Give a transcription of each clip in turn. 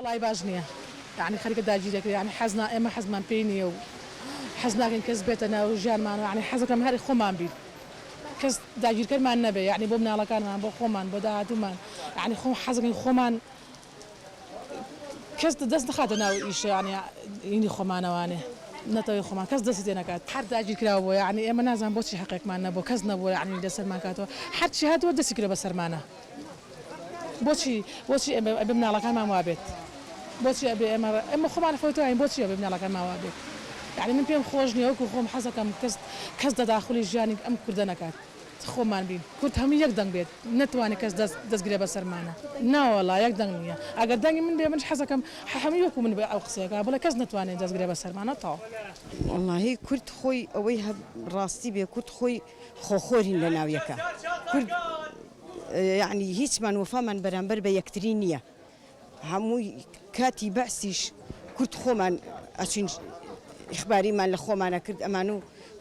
والله باجنية يعني خليك داجيرك يعني حزنا إما حزمان بيني وحزنا كسبتنا وجان ما يعني حزك مهاري خمان بيد كس داجير كمان نبي يعني بومنا على كان ما بخمان بدأت ومان يعني حزك خمان كس دست دخلنا وإيش يعني خمان وانه نتوي خمان كس دست دينكات حد داجير كلاو يعني إما نازم بوشي حقيق ما نبو كس نبو يعني دست ما كاتو حد شهاد ودس كلا بسر معنا بوشي بمنا على كان ما موابت بوشي إما خمان فوتو يعني بوشي بمنا على كان ما موابت يعني من بين خوجني أو كخوم حزكم كس داخلي جاني أم كردنكات خۆمان بین کورد هەموو یەک دەنگ بێت نتوانێت کەس دەستگرێ بە سەرمانە ناوەڵا یەک دەنگ نییە ئەگەر دەنگی من بێ منش حەزەکەم هەموو وەکو من بێ ئەو قسەیەکە بڵێ کەس نتوانێت دەستگرێ بە سەرمانە تاو والله کورد خۆی ئەوەی ڕاستی بێ کورد خۆی خۆخۆرین لە ناویەکە کورد یعنی هیچمان وەفامان بەرامبەر بە یەکتری نییە هەمووی کاتی بەعسیش کورد خۆمان ئەچین ئیخباریمان لە خۆمانە کرد ئەمان و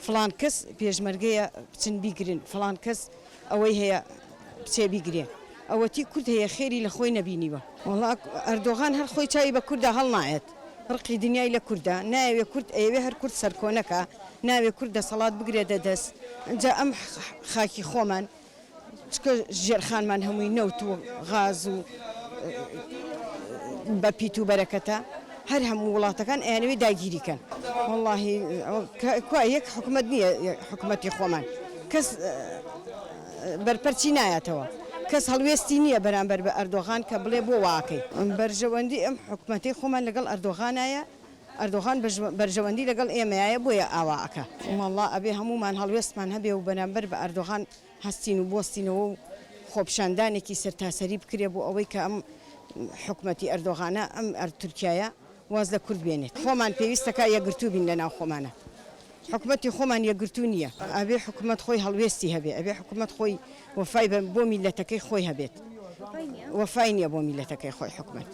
فلان کەس پێشمەرگەیە بچن بیگرن فلان کەس ئەوەی هەیە بچێ بیگرێ ئەوەتی کورد هەیە خێری لە خۆی نەبینیوە وڵا ئەردۆغان هەر خۆی چاوی بە کووردا هەڵنایەت ڕقی دنیای لە کووردا ناوێ کورد ئەوێ هەر کورد سەرکۆنەکە ناوێ کورد دەسەڵات بگرێتە دەست ئەجا ئەم خاکی خۆمان چکە ژێرخانمان هەمووی نەوت و غاز و بە پیت و بەرەکەتە هەر هەموو وڵاتەکان ئەیانەوێ داگیریکەن واللهی یەک حکومەت نییە حکومەتی خۆمان کەس بەرپەرچی نایەتەوە کەس هەڵوێستی نییە بەرامبەر بە ئەردۆغان کە بڵێ بۆ واکەی بەرژەوەندی ئەم حکومەتی خۆمان لەگەڵ ئەردۆغانایە ئەردۆغان بەرژەوەندی لەگەڵ ئێمەیە بۆیە ئاواکە والله ئەبێ هەمومان هەڵوێستمان هەبێ و بەرامبەر بە ئەردۆغان هەستین و بۆستینەوە و خۆپشاندانێکی سەرتاسەری بکرێ بۆ ئەوەی کە ئەم حکومەتی ئەردۆغانە ئەم تورکیایە واز لە کورد بێنێت خۆمان پێویستەکە یەکگرتوو بین لە ناو خۆمانە حکومەتی خۆمان یەکگرتوو نییە ئەبێ حکومەت خۆی هەڵوێستی هەبێ ئەبێ حکومەت خۆی وەفای بۆ میلەتەکەی خۆی هەبێت وەفای نییە بۆ میلەتەکەی خۆی حکومەت